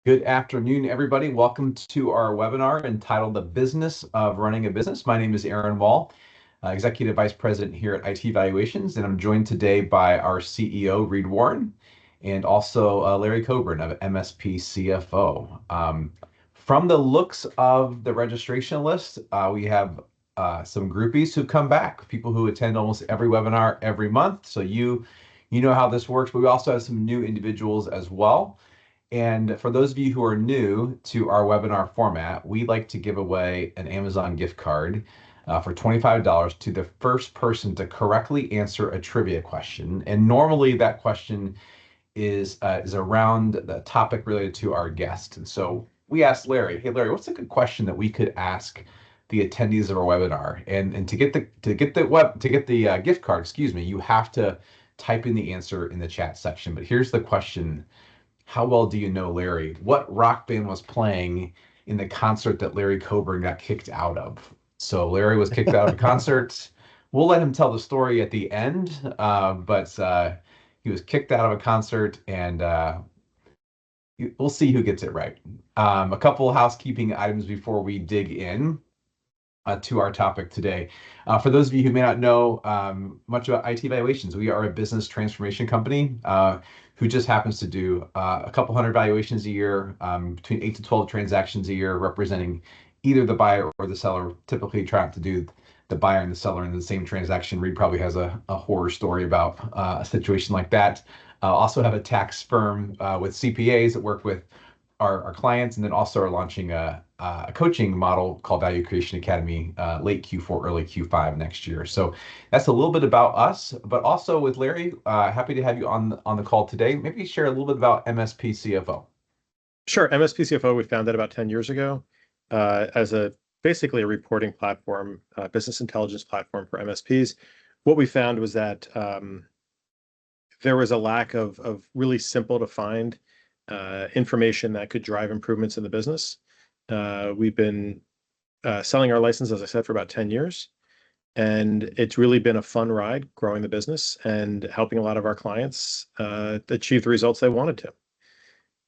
Good afternoon, everybody. Welcome to our webinar entitled The Business of Running a Business. My name is Aaron Wall, Executive Vice President here at iTValuations, and I'm joined today by our CEO, Reed Warren, and also Larry Cobrin of MSPCFO. From the looks of the registration list, we have some groupies who come back, people who attend almost every webinar every month. So you know how this works, but we also have some new individuals as well. And for those of you who are new to our webinar format, we'd like to give away an Amazon gift card for $25 to the first person to correctly answer a trivia question. And normally that question is around the topic related to our guest. And so we asked Larry, hey Larry, what's a good question that we could ask the attendees of our webinar? And to get the gift card, excuse me, you have to type in the answer in the chat section. But here's the question. How well do you know Larry? What rock band was playing in the concert that Larry Cobrin got kicked out of? So Larry was kicked out of a concert. We'll let him tell the story at the end, but he was kicked out of a concert, and we'll see who gets it right. A couple of housekeeping items before we dig in to our topic today. For those of you who may not know much about iTValuations, we are a business transformation company who just happens to do a couple hundred valuations a year, between 8 to 12 transactions a year, representing either the buyer or the seller, typically trying to do the buyer and the seller in the same transaction. Reed probably has a horror story about a situation like that. Also have a tax firm with CPAs that work with our clients, and then also are launching a coaching model called Value Creation Academy late Q4, early Q5 next year. So that's a little bit about us, but also with Larry, happy to have you on the call today. Maybe share a little bit about MSP CFO. Sure. MSPCFO, we founded about 10 years ago as basically a reporting platform, business intelligence platform for MSPs. What we found was that there was a lack of really simple to find information that could drive improvements in the business. We've been selling our license, as I said, for about 10 years. And it's really been a fun ride growing the business and helping a lot of our clients achieve the results they wanted to.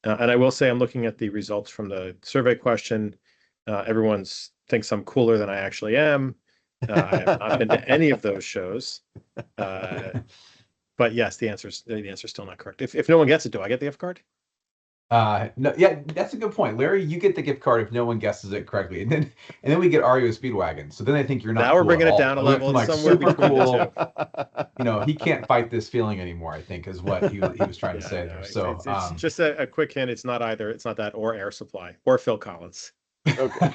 And I will say, I'm looking at the results from the survey question. Everyone thinks I'm cooler than I actually am. I have not been to any of those shows. But yes, the answer's still not correct. If no one gets it, do I get the gift card? No, yeah, that's a good point, Larry. You get the gift card if no one guesses it correctly, and then we get REO Speedwagon. So then I think you're not. Now we're cool bringing at it down all. a level. Like Somewhere super between cool. the two. He can't fight this feeling anymore, I think, is what he was trying to say there. So it's just a quick hint. It's not either. It's not that or Air Supply or Phil Collins. Okay.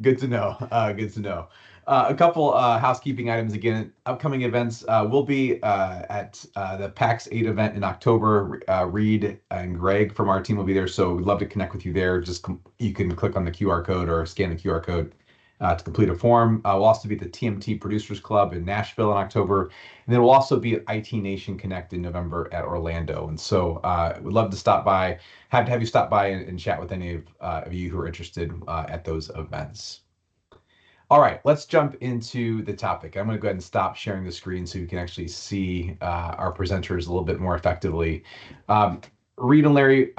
Good to know. Good to know. A couple housekeeping items again. Upcoming events will be at the PAX 8 event in October. Reed and Greg from our team will be there, so we'd love to connect with you there. Just you can click on the QR code or scan the QR code to complete a form. We'll also be at the TMT Producers Club in Nashville in October. And then we'll also be at IT Nation Connect in November at Orlando. And so we'd love to stop by, have you stop by and chat with any of you who are interested at those events. All right, let's jump into the topic. I'm going to go ahead and stop sharing the screen so you can actually see our presenters a little bit more effectively. Reed and Larry,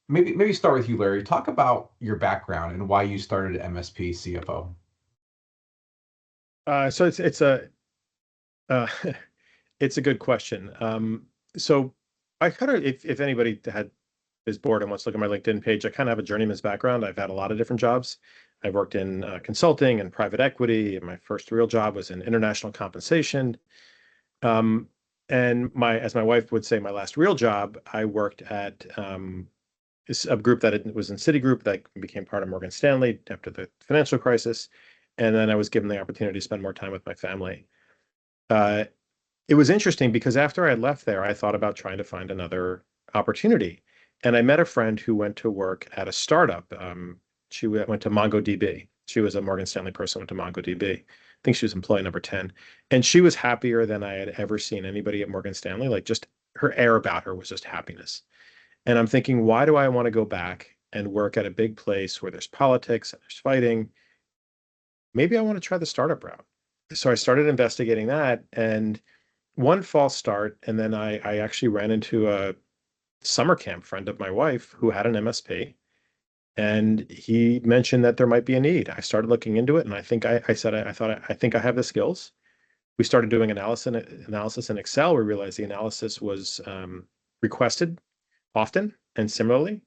maybe start with you, Larry. Talk about your background and why you started MSP CFO. So it's a good question. So I kind of, if anybody is bored and wants to look at my LinkedIn page, I kind of have a journeyman's background. I've had a lot of different jobs. I've worked in consulting and private equity, and my first real job was in international compensation. And as my wife would say, my last real job, I worked at a group that was in Citigroup that became part of Morgan Stanley after the financial crisis. And then I was given the opportunity to spend more time with my family. It was interesting because after I left there, I thought about trying to find another opportunity. And I met a friend who went to work at a startup. She went to MongoDB. She was a Morgan Stanley person, went to MongoDB. I think she was employee number 10. And she was happier than I had ever seen anybody at Morgan Stanley. Like, just her air about her was just happiness. And I'm thinking, why do I want to go back and work at a big place where there's politics and there's fighting? Maybe I want to try the startup route. So I started investigating that, and one false start. And then I actually ran into summer camp friend of my wife who had an MSP, and he mentioned that there might be a need. I started looking into it, and I think I have the skills. We started doing analysis in Excel. We realized the analysis was requested often, and similarly,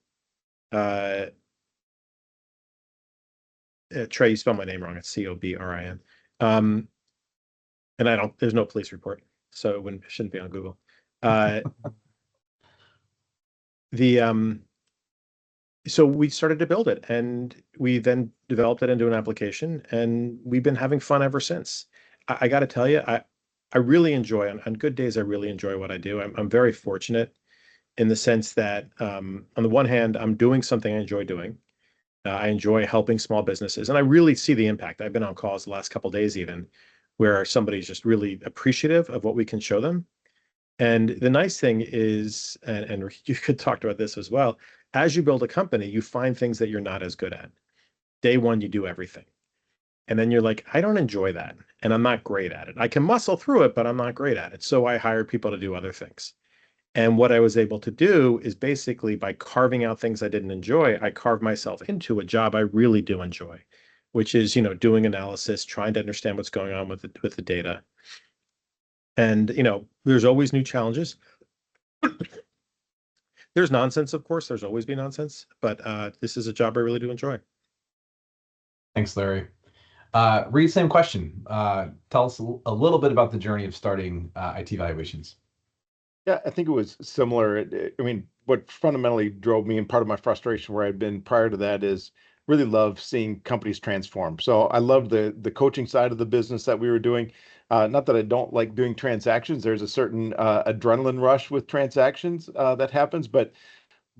uh, Trey, you spelled my name wrong. It's Cobrin. Um, and there's no police report, so it shouldn't be on Google. Uh, the So we started to build it, and we then developed it into an application, and we've been having fun ever since. I got to tell you, I really enjoy on good days. I really enjoy what I do. I'm very fortunate in the sense that on the one hand, I'm doing something I enjoy doing. I enjoy helping small businesses, and I really see the impact. I've been on calls the last couple of days, even where somebody's just really appreciative of what we can show them. And the nice thing is, and you could talk about this as well, as you build a company, you find things that you're not as good at. Day one, you do everything. And then you're like, I don't enjoy that. And I'm not great at it. I can muscle through it, but I'm not great at it. So I hired people to do other things. And what I was able to do is basically by carving out things I didn't enjoy, I carved myself into a job I really do enjoy, which is, doing analysis, trying to understand what's going on with the data. And, there's always new challenges. There's nonsense, of course. There's always be nonsense, but this is a job I really do enjoy. Thanks, Larry. Reed, same question. Tell us a little bit about the journey of starting iTValuations. Yeah, I think it was similar. I mean, what fundamentally drove me and part of my frustration where I'd been prior to that is really love seeing companies transform. So I love the coaching side of the business that we were doing. Not that I don't like doing transactions. There's a certain adrenaline rush with transactions that happens, but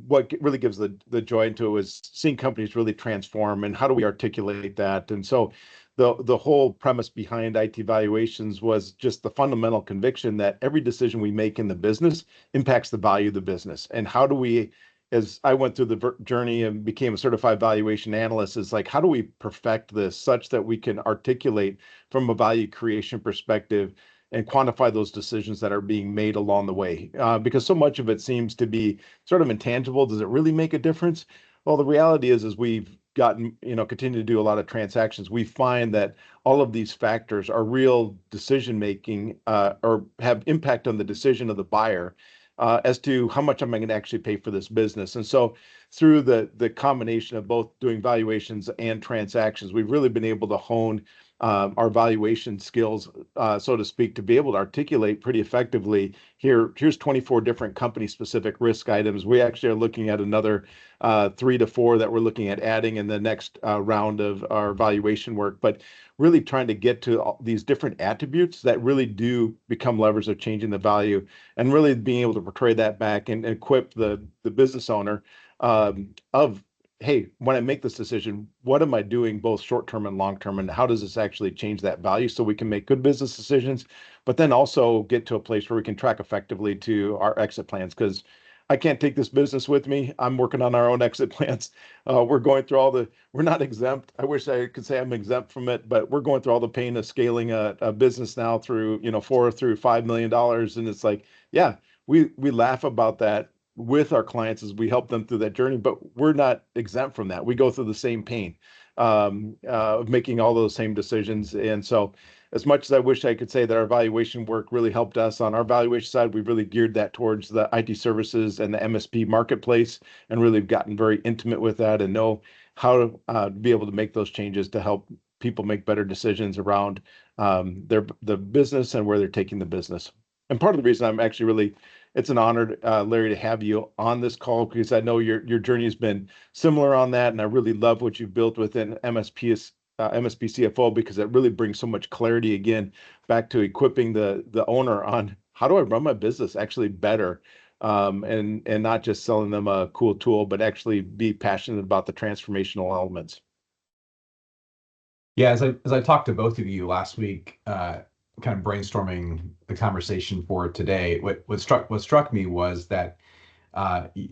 what really gives the joy into it was seeing companies really transform and how do we articulate that. And so the whole premise behind iTValuations was just the fundamental conviction that every decision we make in the business impacts the value of the business. And how do we, as I went through the journey and became a certified valuation analyst, is like, how do we perfect this such that we can articulate from a value creation perspective and quantify those decisions that are being made along the way? Because so much of it seems to be sort of intangible. Does it really make a difference? Well, the reality is we've gotten, continue to do a lot of transactions. We find that all of these factors are real decision making or have impact on the decision of the buyer as to how much am I going to actually pay for this business. And so through the combination of both doing valuations and transactions, we've really been able to hone our valuation skills, so to speak, to be able to articulate pretty effectively here's 24 different company specific risk items. We actually are looking at another 3 to 4 that we're looking at adding in the next round of our valuation work, but really trying to get to these different attributes that really do become levers of changing the value and really being able to portray that back and equip the business owner of, hey, when I make this decision, what am I doing both short term and long term, and how does this actually change that value so we can make good business decisions, but then also get to a place where we can track effectively to our exit plans? Because I can't take this business with me. I'm working on our own exit plans. We're going through we're not exempt. I wish I could say I'm exempt from it, but we're going through all the pain of scaling a business now through, $4 through $5 million. And it's like, yeah, we laugh about that with our clients as we help them through that journey, but we're not exempt from that. We go through the same pain of making all those same decisions. And so as much as I wish I could say that our valuation work really helped us on our valuation side, we've really geared that towards the IT services and the MSP marketplace and really gotten very intimate with that and know how to be able to make those changes to help people make better decisions around the business and where they're taking the business. And part of the reason I'm actually really, it's an honor, Larry, to have you on this call because I know your journey has been similar on that, and I really love what you've built within MSPCFO because it really brings so much clarity again back to equipping the owner on how do I run my business actually better, and not just selling them a cool tool, but actually be passionate about the transformational elements. Yeah, as I talked to both of you last week, kind of brainstorming the conversation for today, what struck me was that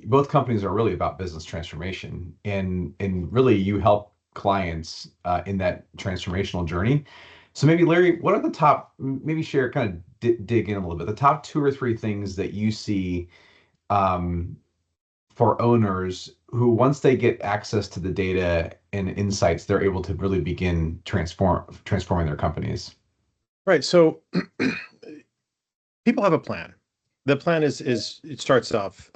both companies are really about business transformation, and really you help clients in that transformational journey. So maybe Larry, what are the top? Maybe share, kind of dig in a little bit. The top 2 or 3 things that you see for owners who, once they get access to the data and insights, they're able to really begin transforming their companies? Right. So people have a plan. The plan is it starts off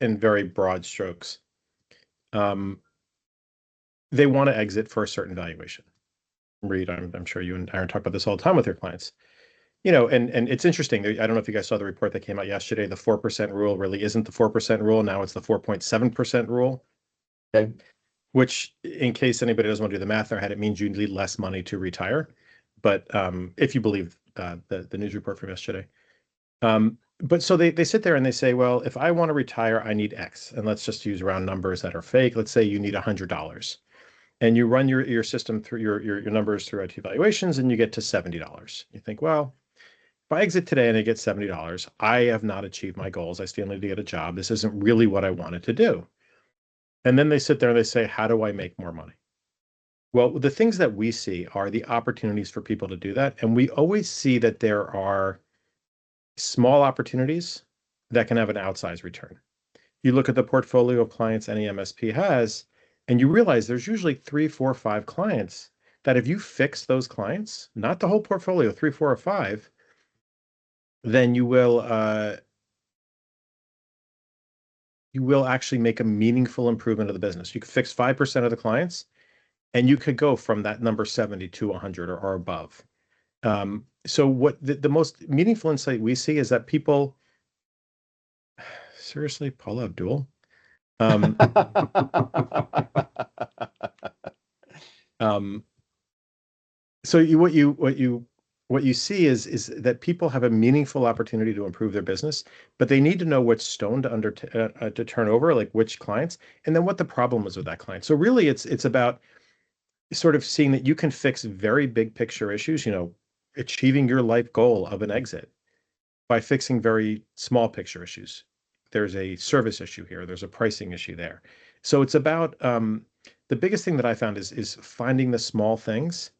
in very broad strokes. They want to exit for a certain valuation. Reed, I'm sure you and Aaron talk about this all the time with your clients. And it's interesting. I don't know if you guys saw the report that came out yesterday. The 4% rule really isn't the 4% rule. Now it's the 4.7% rule. Okay. Which, in case anybody doesn't want to do the math in their head, it means you need less money to retire. But if you believe the news report from yesterday. But so they sit there and they say, well, if I want to retire, I need X. And let's just use round numbers that are fake. Let's say you need $100. And you run your system through your numbers through iTValuations and you get to $70. You think, well, if I exit today and I get $70, I have not achieved my goals. I still need to get a job. This isn't really what I wanted to do. And then they sit there and they say, how do I make more money? Well, the things that we see are the opportunities for people to do that. And we always see that there are small opportunities that can have an outsized return. You look at the portfolio of clients any MSP has, and you realize there's usually 3, 4, 5 clients that if you fix those clients, not the whole portfolio, 3, 4, or 5, then you will actually make a meaningful improvement of the business. You could fix 5% of the clients, and you could go from that number 70 to 100 or above. So what the most meaningful insight we see is that people, seriously, Paula Abdul, so what you see is that people have a meaningful opportunity to improve their business, but they need to know which stone to turn over, like which clients, and then what the problem is with that client. So really, it's about sort of seeing that you can fix very big picture issues, achieving your life goal of an exit by fixing very small picture issues. There's a service issue here. There's a pricing issue there. So it's about the biggest thing that I found is finding the small things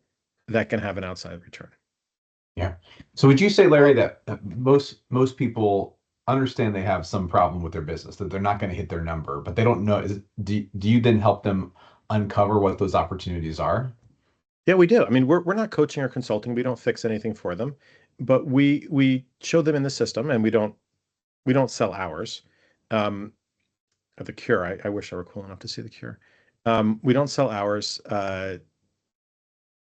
that can have an outside return. Yeah. So would you say, Larry, that most people understand they have some problem with their business, that they're not going to hit their number, but they don't know? Do you then help them uncover what those opportunities are? Yeah, we do. I mean, we're not coaching or consulting. We don't fix anything for them, but we show them in the system, and we don't sell ours. The cure. I wish I were cool enough to see the cure. We don't sell ours,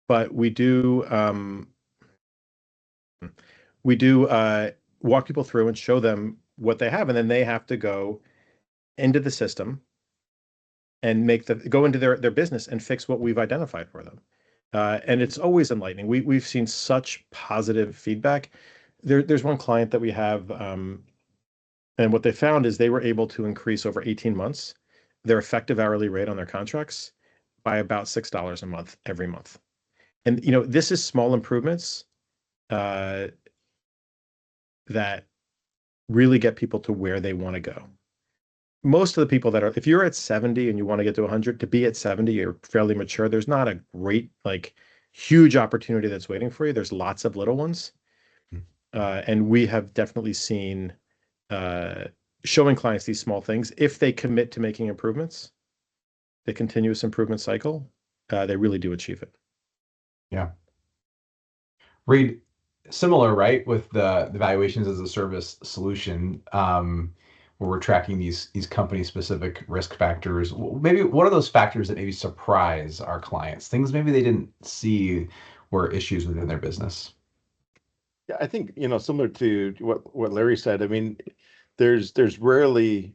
but we do walk people through and show them what they have, and then they have to go into the system and go into their business and fix what we've identified for them. And it's always enlightening. We've seen such positive feedback. There's one client that we have, and what they found is they were able to increase over 18 months their effective hourly rate on their contracts by about $6 a month every month. And this is small improvements that really get people to where they want to go. Most of the people if you're at 70 and you want to get to 100, to be at 70, you're fairly mature. There's not a great, huge opportunity that's waiting for you. There's lots of little ones. And we have definitely seen showing clients these small things. If they commit to making improvements, the continuous improvement cycle, they really do achieve it. Yeah. Reed, similar, right, with the valuations as a service solution, where we're tracking these company-specific risk factors. Maybe what are those factors that maybe surprise our clients? Things maybe they didn't see were issues within their business. Yeah, I think, similar to what Larry said. I mean, there's rarely,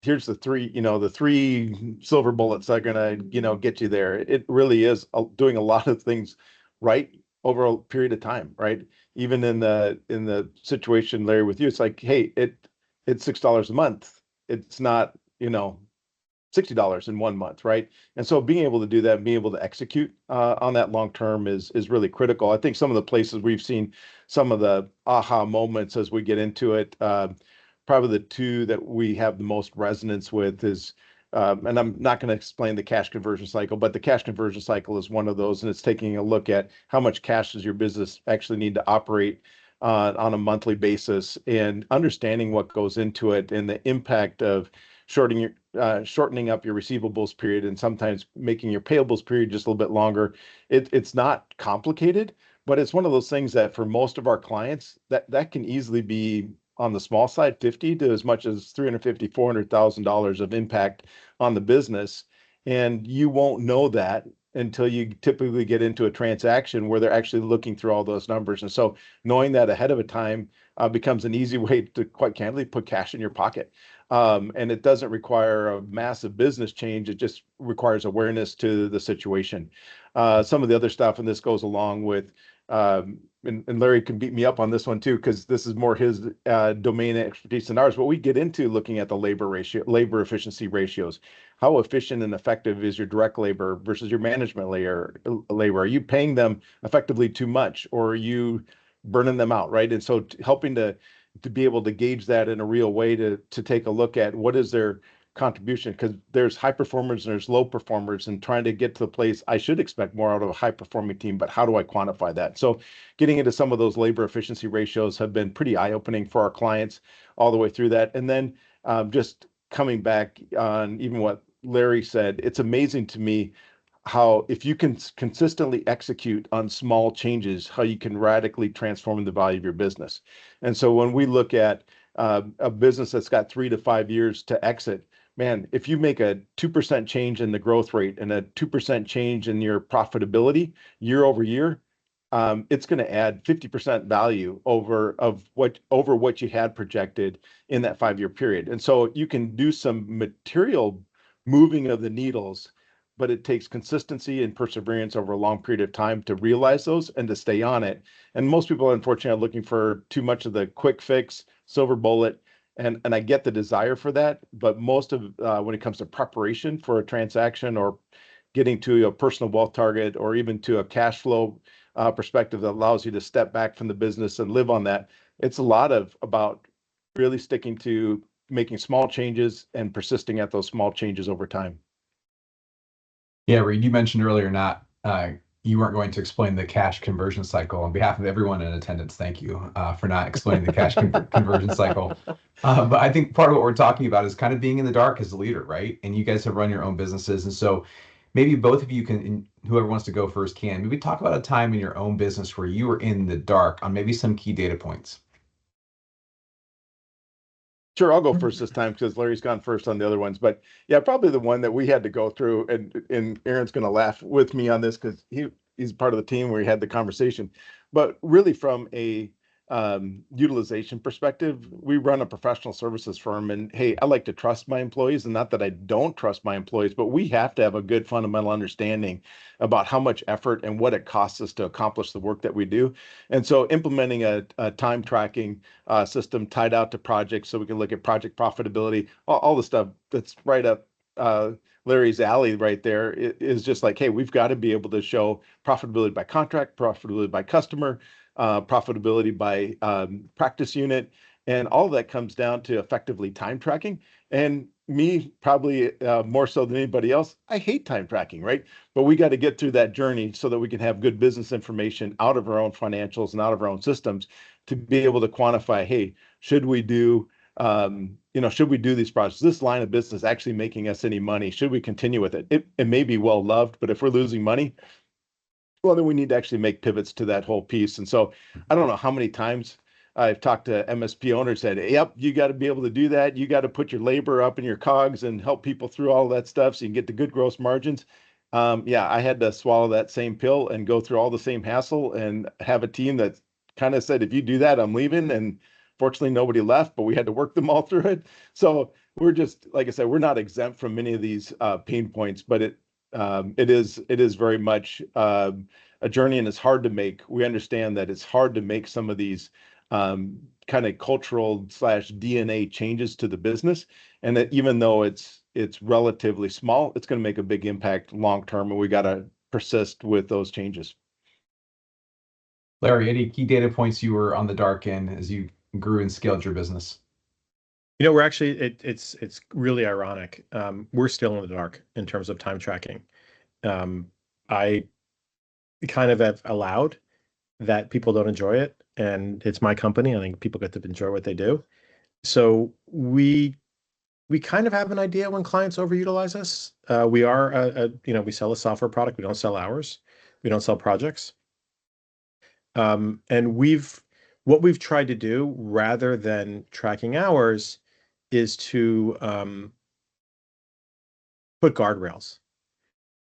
here's the three silver bullets that are gonna, get you there. It really is doing a lot of things right over a period of time, right? Even in the situation, Larry, with you, it's like, hey, it's $6 a month. It's not, $60 in 1 month, right? And so being able to do that, being able to execute on that long term is really critical. I think some of the places we've seen some of the aha moments as we get into it, probably the two that we have the most resonance with is, and I'm not going to explain the cash conversion cycle, but the cash conversion cycle is one of those, and it's taking a look at how much cash does your business actually need to operate on a monthly basis, and understanding what goes into it and the impact of shortening up your receivables period and sometimes making your payables period just a little bit longer. It's not complicated, but it's one of those things that for most of our clients that can easily be on the small side, 50 to as much as $350,000, $400,000 of impact on the business. And you won't know that until you typically get into a transaction where they're actually looking through all those numbers. And so knowing that ahead of a time becomes an easy way to, quite candidly, put cash in your pocket. And it doesn't require a massive business change. It just requires awareness to the situation. Some of the other stuff, and this goes along with, and Larry can beat me up on this one too, because this is more his domain expertise than ours, but we get into looking at the labor efficiency ratios. How efficient and effective is your direct labor versus your management labor? Are you paying them effectively too much, or are you burning them out, right? And so helping to be able to gauge that in a real way to take a look at what is their contribution, because there's high performers and there's low performers, and trying to get to the place I should expect more out of a high performing team, but how do I quantify that? So getting into some of those labor efficiency ratios have been pretty eye-opening for our clients all the way through that. And then just coming back on even what Larry said, it's amazing to me how if you can consistently execute on small changes, how you can radically transform the value of your business. And so when we look at a business that's got 3 to 5 years to exit, man, if you make a 2% change in the growth rate and a 2% change in your profitability year over year, it's going to add 50% value over what you had projected in that 5-year period. And so you can do some material moving of the needles, but it takes consistency and perseverance over a long period of time to realize those and to stay on it. And most people, unfortunately, are looking for too much of the quick fix, silver bullet. And I get the desire for that, but most of when it comes to preparation for a transaction or getting to a personal wealth target or even to a cash flow perspective that allows you to step back from the business and live on that, it's a lot about really sticking to making small changes and persisting at those small changes over time. Yeah, Reed, you mentioned earlier you weren't going to explain the cash conversion cycle. On behalf of everyone in attendance, thank you for not explaining the cash conversion cycle. But I think part of what we're talking about is kind of being in the dark as a leader, right? And you guys have run your own businesses. And so maybe both of you can, and whoever wants to go first can, maybe talk about a time in your own business where you were in the dark on maybe some key data points. Sure, I'll go first this time because Larry's gone first on the other ones. But yeah, probably the one that we had to go through, and Aaron's going to laugh with me on this because he's part of the team where he had the conversation. But really, from a utilization perspective, we run a professional services firm, and hey, I like to trust my employees, and not that I don't trust my employees, but we have to have a good fundamental understanding about how much effort and what it costs us to accomplish the work that we do. And so implementing a time tracking system tied out to projects so we can look at project profitability, all the stuff that's right up Larry's alley right there is just like, hey, we've got to be able to show profitability by contract, profitability by customer, profitability by practice unit, and all of that comes down to effectively time tracking. And me, probably more so than anybody else, I hate time tracking, right? But we got to get through that journey so that we can have good business information out of our own financials and out of our own systems to be able to quantify, hey, should we do these projects? Is this line of business actually making us any money? Should we continue with it? It may be well loved, but if we're losing money, well, then we need to actually make pivots to that whole piece. And so I don't know how many times I've talked to MSP owners, said, yep, you got to be able to do that. You got to put your labor up in your COGS and help people through all that stuff so you can get the good gross margins. Yeah, I had to swallow that same pill and go through all the same hassle and have a team that kind of said, if you do that, I'm leaving. And fortunately, nobody left, but we had to work them all through it. So we're just, like I said, we're not exempt from many of these pain points, but it is very much a journey, and it's hard to make. We understand that it's hard to make some of these kind of cultural / DNA changes to the business, and that even though it's relatively small, it's going to make a big impact long term, and we got to persist with those changes. Larry, any key data points you were on the dark end as you grew and scaled your business? We're actually, it's really ironic. We're still in the dark in terms of time tracking. I kind of have allowed that people don't enjoy it. and it's my company. I think people get to enjoy what they do. So we kind of have an idea when clients overutilize us. We are we sell a software product. We don't sell hours. We don't sell projects. And what we've tried to do rather than tracking hours is to put guardrails.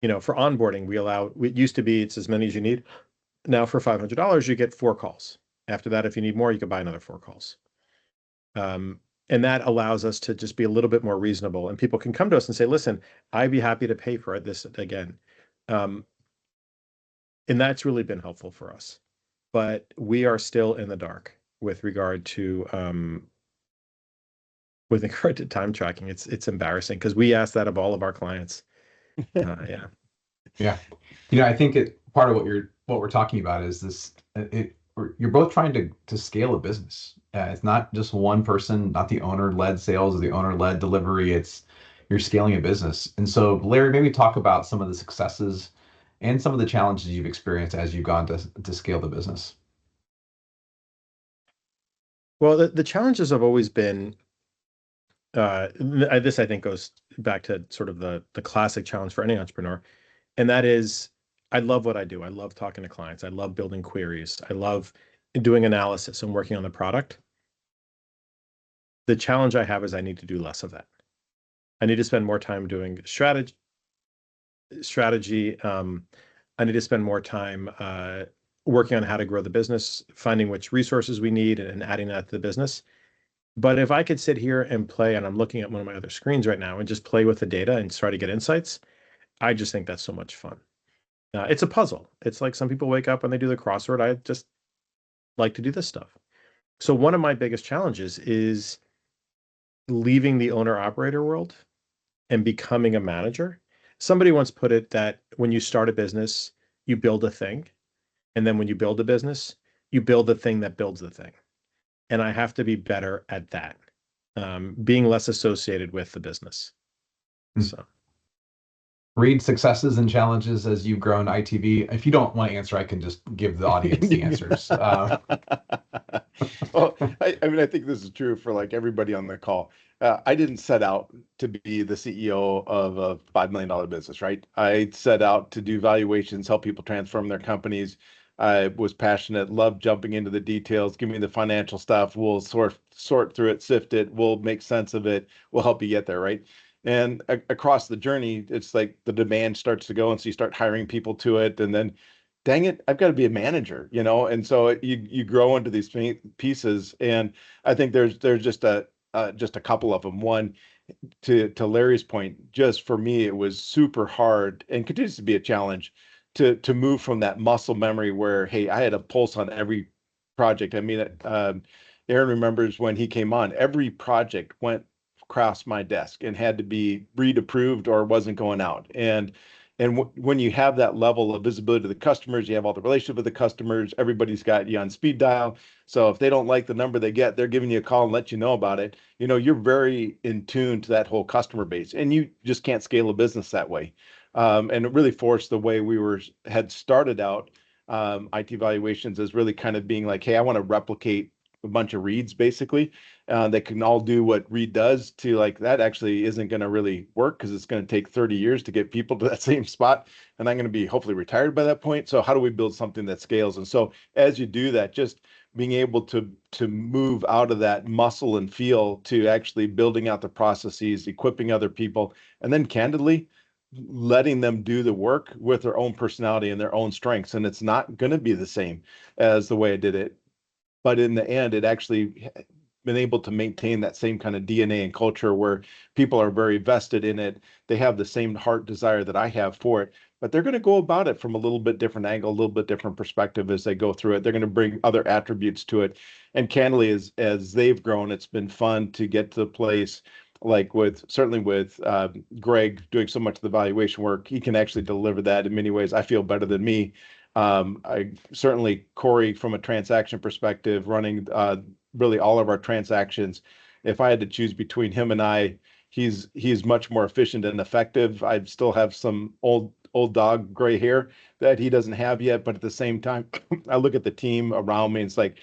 For onboarding, it used to be it's as many as you need. Now for $500, you get 4 calls. After that, if you need more, you can buy another 4 calls. And that allows us to just be a little bit more reasonable. And people can come to us and say, listen, I'd be happy to pay for this again. And that's really been helpful for us. But we are still in the dark with regard to time tracking. It's embarrassing because we ask that of all of our clients. Yeah. Yeah. I think part of what we're talking about is this, you're both trying to scale a business. It's not just one person, not the owner-led sales or the owner-led delivery. You're scaling a business. And so, Larry, maybe talk about some of the successes and some of the challenges you've experienced as you've gone to scale the business. Well, the challenges have always been, this I think goes back to sort of the classic challenge for any entrepreneur. And that is, I love what I do. I love talking to clients. I love building queries. I love doing analysis and working on the product. The challenge I have is I need to do less of that. I need to spend more time doing strategy. I need to spend more time working on how to grow the business, finding which resources we need and adding that to the business. But if I could sit here and play, and I'm looking at one of my other screens right now, and just play with the data and try to get insights, I just think that's so much fun. It's a puzzle. It's like some people wake up and they do the crossword. I just like to do this stuff. So one of my biggest challenges is leaving the owner-operator world and becoming a manager. Somebody once put it that when you start a business, you build a thing. And then when you build a business, you build the thing that builds the thing. And I have to be better at that, being less associated with the business. So, Read successes and challenges as you've grown ITV. If you don't want to answer, I can just give the audience the answers. Well, I think this is true for like everybody on the call. I didn't set out to be the CEO of a $5 million business, right? I set out to do valuations, help people transform their companies. I was passionate, loved jumping into the details. Give me the financial stuff. We'll sort through it, sift it. We'll make sense of it. We'll help you get there, right? And across the journey, it's like the demand starts to go, and so you start hiring people to it, and then, dang it, I've got to be a manager, And so you grow into these pieces, and I think there's just a couple of them. One, to Larry's point, just for me, it was super hard and continues to be a challenge to move from that muscle memory where, hey, I had a pulse on every project. I mean, Aaron remembers when he came on, every project went across my desk and had to be read-approved or wasn't going out. And when you have that level of visibility to the customers, you have all the relationship with the customers, everybody's got you on speed dial. So if they don't like the number they get, they're giving you a call and let you know about it. You're very in tune to that whole customer base, and you just can't scale a business that way. And it really forced the way we had started out. iTValuations as really kind of being like, hey, I want to replicate a bunch of reads basically that can all do what Reed does, to like, that actually isn't going to really work because it's going to take 30 years to get people to that same spot, and I'm going to be hopefully retired by that point. So how do we build something that scales? And so as you do that, just being able to move out of that muscle and feel to actually building out the processes, equipping other people, and then candidly letting them do the work with their own personality and their own strengths. And it's not going to be the same as the way I did it, but in the end, it actually been able to maintain that same kind of DNA and culture where people are very vested in it. They have the same heart desire that I have for it, but they're going to go about it from a little bit different angle, a little bit different perspective as they go through it. They're going to bring other attributes to it. And candidly, as they've grown, it's been fun to get to the place like certainly with Greg doing so much of the valuation work. He can actually deliver that in many ways. I feel better than me. I certainly Corey from a transaction perspective, running really all of our transactions. If I had to choose between him and I, he's much more efficient and effective. I still have some old gray hair that he doesn't have yet, but at the same time, I look at the team around me and it's like,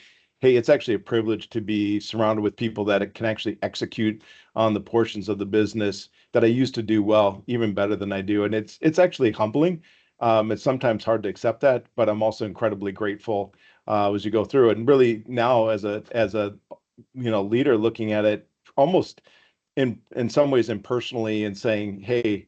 hey, it's actually a privilege to be surrounded with people that can actually execute on the portions of the business that I used to do well, even better than I do. And it's actually humbling. It's sometimes hard to accept that, but I'm also incredibly grateful as you go through it. And really now as a leader, looking at it almost in some ways impersonally and saying, hey,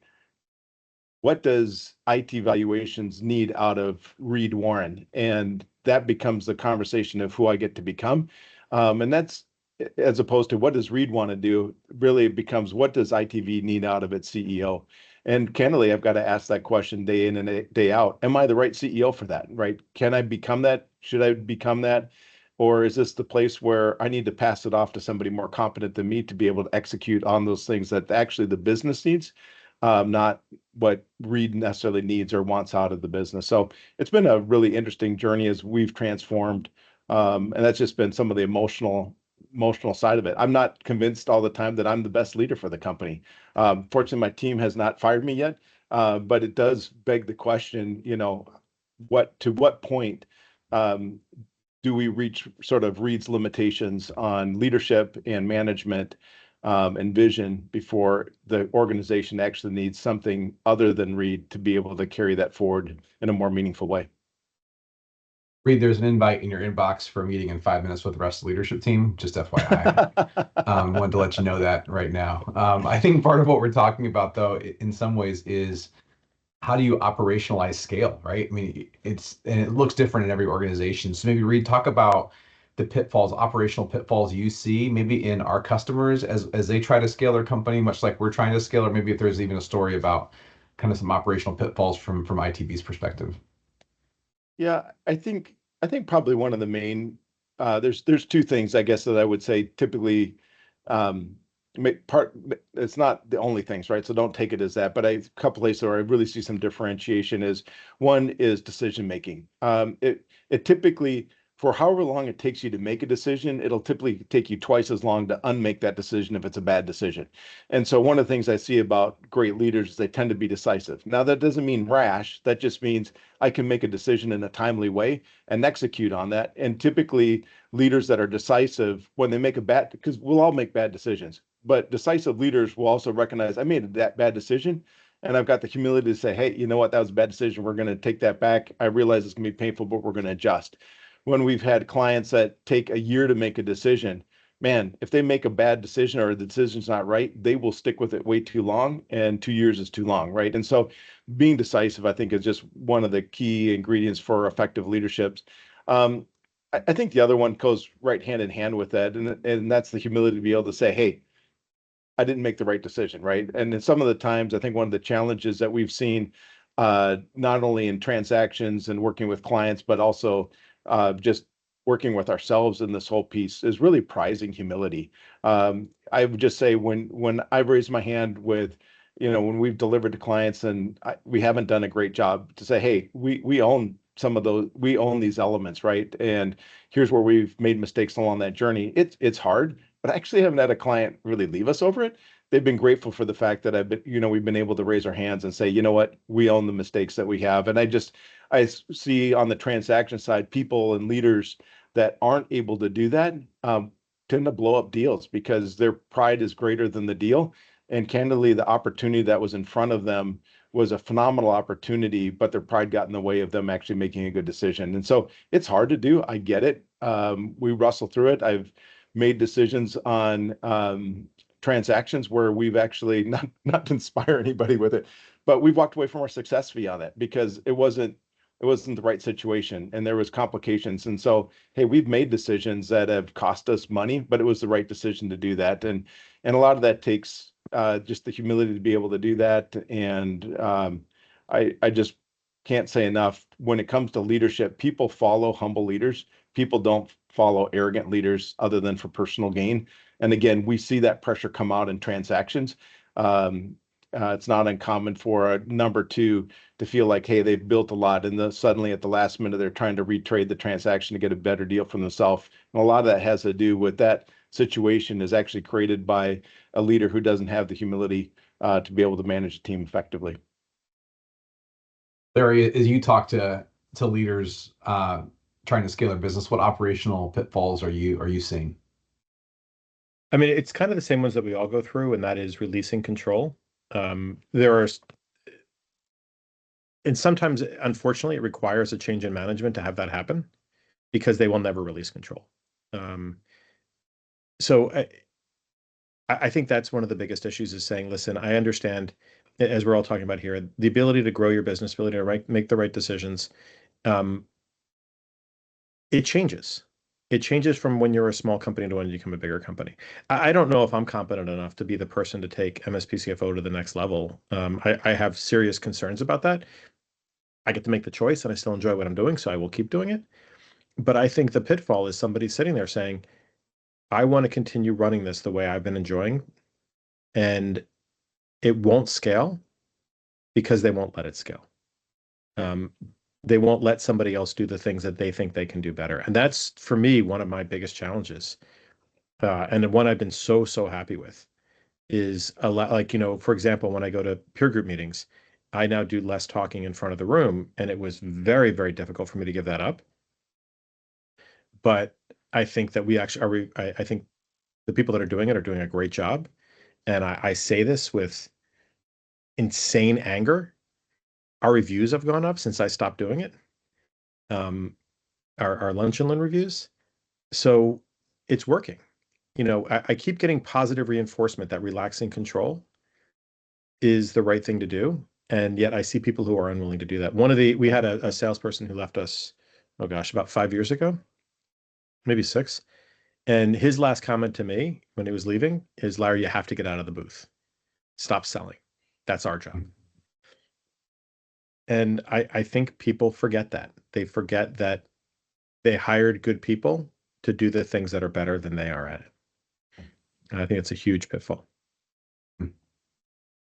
what does IT valuations need out of Reed Warren? And that becomes the conversation of who I get to become. And that's as opposed to what does Reed want to do, really it becomes what does ITV need out of its CEO? And candidly, I've got to ask that question day in and day out. Am I the right CEO for that, right? Can I become that? Should I become that? Or is this the place where I need to pass it off to somebody more competent than me to be able to execute on those things that actually the business needs, not what Reed necessarily needs or wants out of the business. So it's been a really interesting journey as we've transformed. And that's just been some of the emotional side of it. I'm not convinced all the time that I'm the best leader for the company. Fortunately, my team has not fired me yet, but it does beg the question, to what point do we reach sort of Reed's limitations on leadership and management and vision before the organization actually needs something other than Reed to be able to carry that forward in a more meaningful way. Reed, there's an invite in your inbox for a meeting in 5 minutes with the rest of the leadership team. Just FYI. Wanted to let you know that right now. I think part of what we're talking about, though, in some ways, is how do you operationalize scale, right? I mean, it looks different in every organization. So maybe Reed, talk about the pitfalls, operational pitfalls you see maybe in our customers as they try to scale their company, much like we're trying to scale, or maybe if there's even a story about kind of some operational pitfalls from ITV's perspective. Yeah, I think probably one of the main there's two things I guess that I would say typically um it's not the only things, right? So don't take it as that, but a couple places where I really see some differentiation is one is decision making. It typically, for however long it takes you to make a decision, it'll typically take you twice as long to unmake that decision if it's a bad decision. And so one of the things I see about great leaders is they tend to be decisive. Now that doesn't mean rash. That just means I can make a decision in a timely way and execute on that. And typically leaders that are decisive, when they make because we'll all make bad decisions, but decisive leaders will also recognize I made that bad decision and I've got the humility to say, hey, you know what, that was a bad decision. We're going to take that back. I realize it's going to be painful, but we're going to adjust. When we've had clients that take a year to make a decision, man, if they make a bad decision or the decision's not right, they will stick with it way too long, and 2 years is too long, right? And so being decisive, I think, is just one of the key ingredients for effective leaderships. I think the other one goes right hand in hand with that, and that's the humility to be able to say, hey, I didn't make the right decision, right? And in some of the times, I think one of the challenges that we've seen, not only in transactions and working with clients, but also just working with ourselves in this whole piece, is really prizing humility. I would just say when I've raised my hand with, when we've delivered to clients and we haven't done a great job, to say, hey, we own some of those, we own these elements, right? And here's where we've made mistakes along that journey. It's hard, but I actually haven't had a client really leave us over it. They've been grateful for the fact that we've been able to raise our hands and say, you know what, we own the mistakes that we have. And I see on the transaction side, people and leaders that aren't able to do that tend to blow up deals because their pride is greater than the deal. And candidly, the opportunity that was in front of them was a phenomenal opportunity, but their pride got in the way of them actually making a good decision. And so it's hard to do. I get it. We wrestle through it. I've made decisions on transactions where we've actually not to inspire anybody with it, but we've walked away from our success fee on it because it wasn't the right situation and there was complications. And so, hey, we've made decisions that have cost us money, but it was the right decision to do that. And a lot of that takes just the humility to be able to do that. And I just can't say enough when it comes to leadership, people follow humble leaders. People don't follow arrogant leaders other than for personal gain. And again, we see that pressure come out in transactions. It's not uncommon for a number two to feel like, hey, they've built a lot, and then suddenly at the last minute, they're trying to retrade the transaction to get a better deal for themselves. And a lot of that has to do with that situation is actually created by a leader who doesn't have the humility to be able to manage a team effectively. Larry, as you talk to leaders, trying to scale their business, what operational pitfalls are you seeing? I mean, it's kind of the same ones that we all go through, and that is releasing control. There are, and sometimes, unfortunately, it requires a change in management to have that happen because they will never release control. So I think that's one of the biggest issues is saying, listen, I understand, as we're all talking about here, the ability to grow your business, ability to make the right decisions. It changes. It changes from when you're a small company to when you become a bigger company. I don't know if I'm competent enough to be the person to take MSPCFO to the next level. I have serious concerns about that. I get to make the choice and I still enjoy what I'm doing, so I will keep doing it. But I think the pitfall is somebody sitting there saying, I want to continue running this the way I've been enjoying, and it won't scale because they won't let it scale. They won't let somebody else do the things that they think they can do better. And that's, for me, one of my biggest challenges. And the one I've been so happy with is a lot, like, for example, when I go to peer group meetings, I now do less talking in front of the room. And it was very, very difficult for me to give that up. But I think that we actually are, I think the people that are doing it are doing a great job. And I say this with insane anger. Our reviews have gone up since I stopped doing it. Our lunch and learn reviews. So it's working. I keep getting positive reinforcement that relaxing control is the right thing to do. And yet I see people who are unwilling to do that. We had a salesperson who left us, oh gosh, about 5 years ago, maybe 6. And his last comment to me when he was leaving is, Larry, you have to get out of the booth. Stop selling. That's our job. And I think people forget that. They forget that they hired good people to do the things that are better than they are at it. And I think it's a huge pitfall.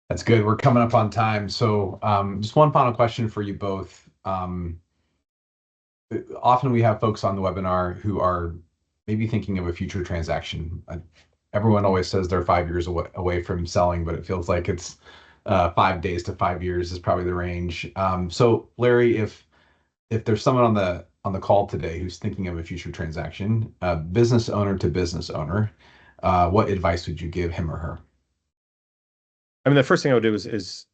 That's good. We're coming up on time. So just one final question for you both. Often we have folks on the webinar who are maybe thinking of a future transaction. Everyone always says they're 5 years away from selling, but it feels like it's 5 days to 5 years is probably the range. So Larry, if there's someone on the call today who's thinking of a future transaction, business owner to business owner, what advice would you give him or her? I mean, the first thing I would do is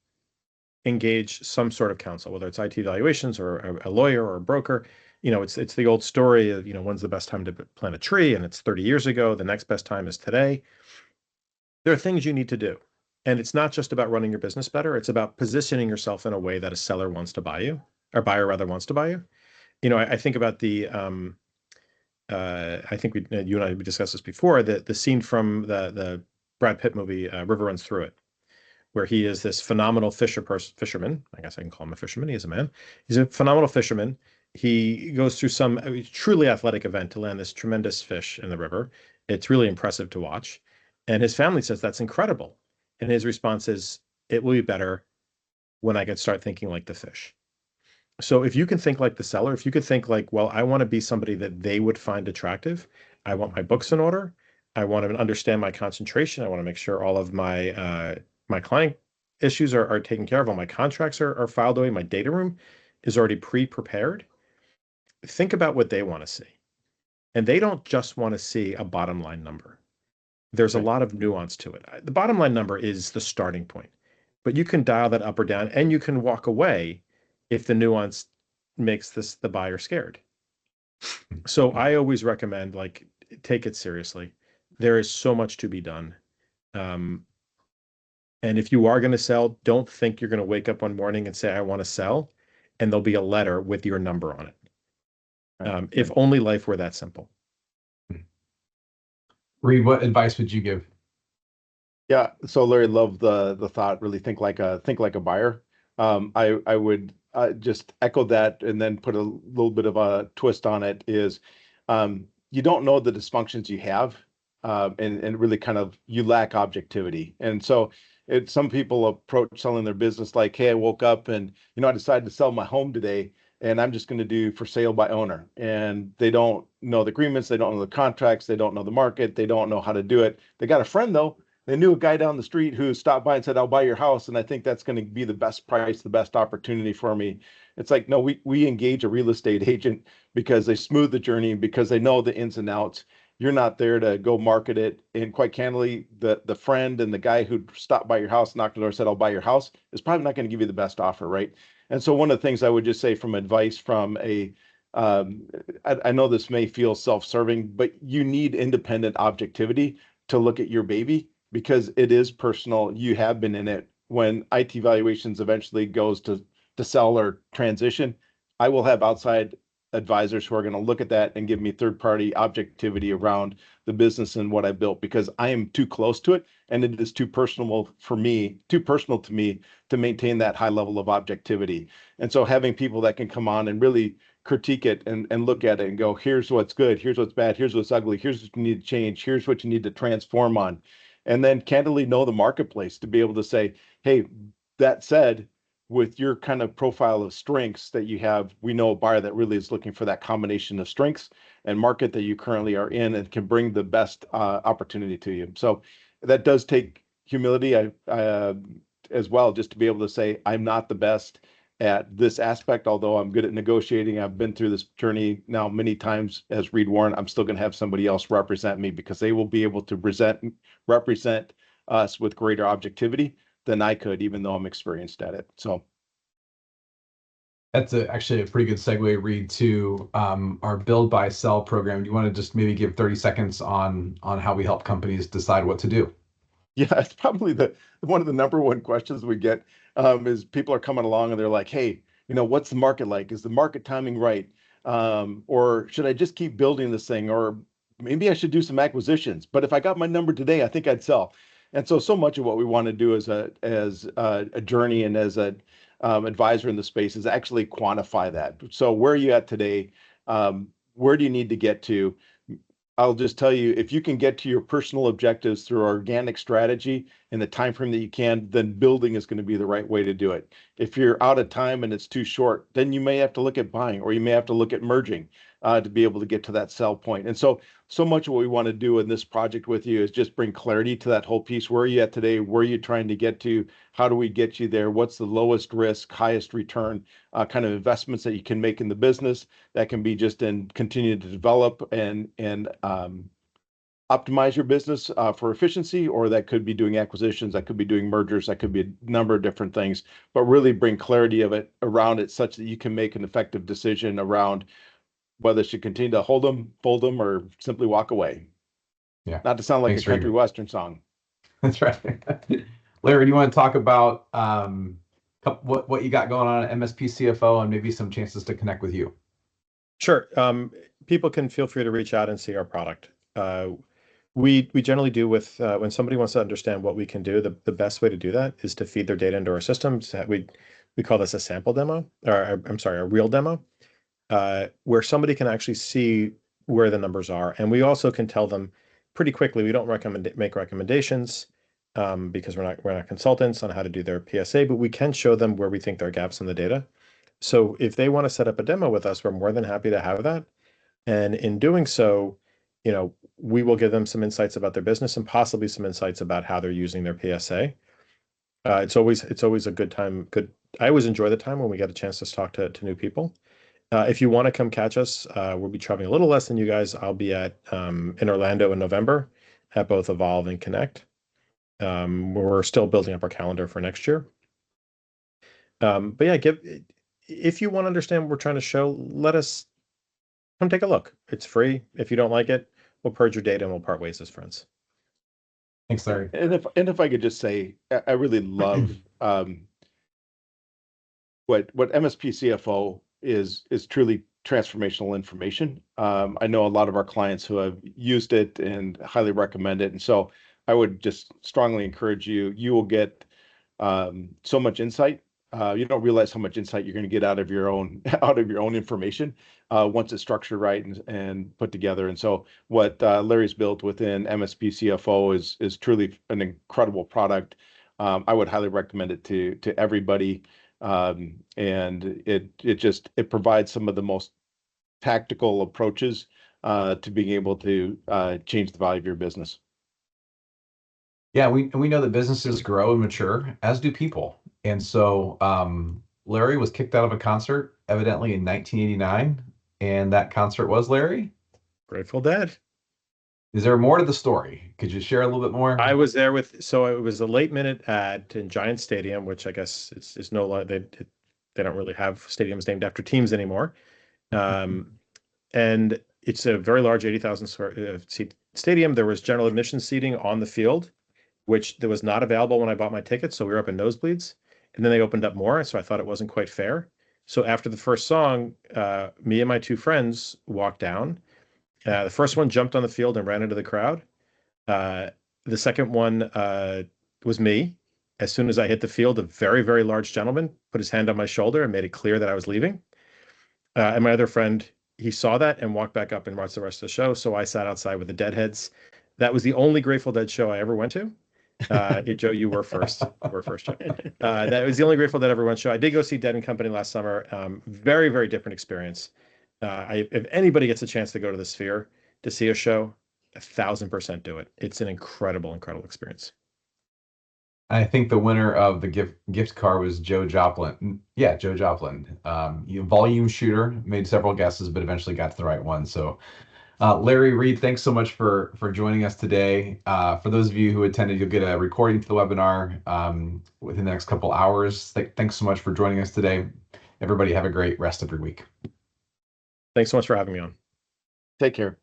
engage some sort of counsel, whether it's iTValuations or a lawyer or a broker. It's the old story of, when's the best time to plant a tree? And it's 30 years ago. The next best time is today. There are things you need to do. And it's not just about running your business better. It's about positioning yourself in a way that a seller wants to buy you, or buyer rather wants to buy you. I think about I think you and I discussed this before, the scene from the Brad Pitt movie, River Runs Through It, where he is this phenomenal fisherman. I guess I can call him a fisherman. He is a man. He's a phenomenal fisherman. He goes through some truly athletic event to land this tremendous fish in the river. It's really impressive to watch. And his family says, that's incredible. And his response is, it will be better when I can start thinking like the fish. So if you can think like the seller, if you could think like, well, I want to be somebody that they would find attractive. I want my books in order. I want to understand my concentration. I want to make sure all of my my client issues are taken care of. All my contracts are filed away. My data room is already pre-prepared. Think about what they want to see. And they don't just want to see a bottom line number. There's a lot of nuance to it. The bottom line number is the starting point, but you can dial that up or down, and you can walk away if the nuance makes the buyer scared. So I always recommend, like, take it seriously. There is so much to be done. And if you are going to sell, don't think you're going to wake up one morning and say, I want to sell, and there'll be a letter with your number on it. If only life were that simple. Reed, what advice would you give? Yeah, so Larry, love the thought. Really think like a buyer. I would just echo that and then put a little bit of a twist on it. Is you don't know the dysfunctions you have, and really kind of you lack objectivity. And so some people approach selling their business like, hey, I woke up and I decided to sell my home today, and I'm just going to do for sale by owner. And they don't know the agreements, they don't know the contracts, they don't know the market, they don't know how to do it. They got a friend though They knew a guy down the street who stopped by and said, I'll buy your house. And I think that's going to be the best price, the best opportunity for me. It's like, no, we engage a real estate agent because they smooth the journey, because they know the ins and outs. You're not there to go market it. And quite candidly, the friend and the guy who stopped by your house, knocked on the door, said, I'll buy your house, is probably not going to give you the best offer, right? And so one of the things I would just say from advice from I know this may feel self-serving, but you need independent objectivity to look at your baby because it is personal. You have been in it. When iTValuations eventually goes to sell or transition, I will have outside advisors who are going to look at that and give me third-party objectivity around the business and what I built, because I am too close to it and it is too personal to me to maintain that high level of objectivity. And so having people that can come on and really critique it and look at it and go, here's what's good, here's what's bad, here's what's ugly, here's what you need to change, here's what you need to transform on. And then candidly know the marketplace to be able to say, hey, that said, with your kind of profile of strengths that you have, we know a buyer that really is looking for that combination of strengths and market that you currently are in and can bring the best opportunity to you. So that does take humility as well, just to be able to say, I'm not the best at this aspect, although I'm good at negotiating. I've been through this journey now many times as Reed Warren. I'm still going to have somebody else represent me because they will be able to represent us with greater objectivity than I could, even though I'm experienced at it. So that's actually a pretty good segue, Reed, to our build, buy, sell program. Do you want to just maybe give 30 seconds on how we help companies decide what to do? yeah, it's probably one of the number one questions we get is people are coming along and they're like, hey, what's the market like? Is the market timing right? Or should I just keep building this thing? Or maybe I should do some acquisitions. But if I got my number today, I think I'd sell. And so much of what we want to do as a journey and as a advisor in the space is actually quantify that. So where are you at today? Where do you need to get to? I'll just tell you, if you can get to your personal objectives through organic strategy in the time frame that you can, then building is going to be the right way to do it. If you're out of time and it's too short, then you may have to look at buying, or you may have to look at merging to be able to get to that sell point. And so much of what we want to do in this project with you is just bring clarity to that whole piece. Where are you at today? Where are you trying to get to? How do we get you there? What's the lowest risk, highest return kind of investments that you can make in the business that can be just in continue to develop and optimize your business for efficiency, or that could be doing acquisitions, that could be doing mergers, that could be a number of different things, but really bring clarity of it around it such that you can make an effective decision around whether you continue to hold them, fold them, or simply walk away. Yeah. Not to sound like Thanks, a country Reed. western song. That's right. Larry, do you want to talk about what you got going on at MSPCFO and maybe some chances to connect with you? Sure. People can feel free to reach out and see our product. We generally do with when somebody wants to understand what we can do, the best way to do that is to feed their data into our systems. We call this a sample demo, or I'm sorry, a real demo, where somebody can actually see where the numbers are. And we also can tell them pretty quickly. We don't make recommendations because we're not consultants on how to do their PSA, but we can show them where we think there are gaps in the data. So if they want to set up a demo with us, we're more than happy to have that. And in doing so, we will give them some insights about their business and possibly some insights about how they're using their PSA. It's always a good time. I always enjoy the time when we get a chance to talk to new people. If you want to come catch us, we'll be traveling a little less than you guys. I'll be in Orlando in November at both Evolve and Connect. We're still building up our calendar for next year. But yeah, if you want to understand what we're trying to show, let us come take a look. It's free. If you don't like it, we'll purge your data and we'll part ways as friends. Thanks, Larry. And if I could just say, I really love what MSPCFO is truly transformational information. I know a lot of our clients who have used it and highly recommend it. And so I would just strongly encourage you. You will get so much insight. You don't realize how much insight you're going to get out of your own information once it's structured right and put together. And so what Larry's built within MSPCFO is truly an incredible product. I would highly recommend it to everybody. And it provides some of the most tactical approaches to being able to change the value of your business. Yeah, we know that businesses grow and mature, as do people. And so Larry was kicked out of a concert evidently in 1989, and that concert was Larry. Grateful Dead. Is there more to the story? Could you share a little bit more? I was there so it was a late minute ad in Giant Stadium, which I guess is no longer, they don't really have stadiums named after teams anymore. And it's a very large 80,000 seat stadium. There was general admission seating on the field, which there was not available when I bought my ticket. So we were up in nosebleeds, and then they opened up more. So I thought it wasn't quite fair. So after the first song, me and my two friends walked down. The first one jumped on the field and ran into the crowd. The second one was me. As soon as I hit the field, a very, very large gentleman put his hand on my shoulder and made it clear that I was leaving. And my other friend, he saw that and walked back up and watched the rest of the show. So I sat outside with the Deadheads. That was the only Grateful Dead show I ever went to. Joe, you were first. You were first, Joe. That was the only Grateful Dead I ever went show. I did go see Dead and Company last summer. Very, very different experience. If anybody gets a chance to go to the Sphere to see a show, 1,000% do it. It's an incredible, incredible experience. I think the winner of the gift card was Joe Joplin. Yeah, Joe Joplin. Volume shooter, made several guesses, but eventually got to the right one. So, Larry Reed, thanks so much for joining us today. For those of you who attended, you'll get a recording to the webinar within the next couple hours. Thanks so much for joining us today. Everybody have a great rest of your week. Thanks so much for having me on. Take care.